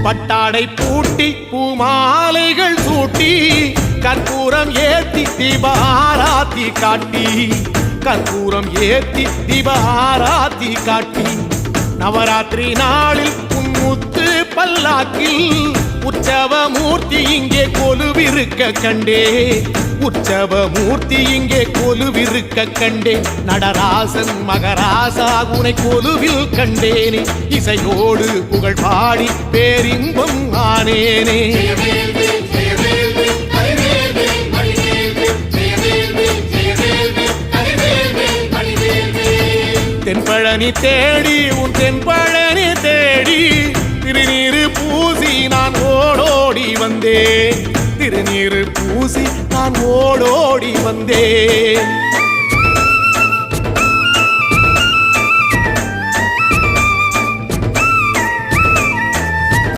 பட்டாடை பூட்டி பூமாலைகள் சூட்டி கற்பூரம் ஏத்தி தீபாராத்தி காட்டி கற்பூரம் ஏத்தி தீபாராத்தி காட்டி நவராத்திரி நாளில் முத்து பல்லாக்கில் உற்சவ மூர்த்தி இங்கே கொலுவிருக்க கண்டே உற்சவ மூர்த்தி இங்கே கொலுவிருக்க கண்டே நடராசன் மகராசா உனை கொலுவில் கண்டேனே இசையோடு புகழ் பாடி பேரின்பம் ஆனேனே தென்பழனி தேடி உன் தென்பழனி தேடி திருநீரு பூசி நான் ஓடோடி வந்தேன் திருநீரு பூசி நான் ஓடோடி வந்தேன்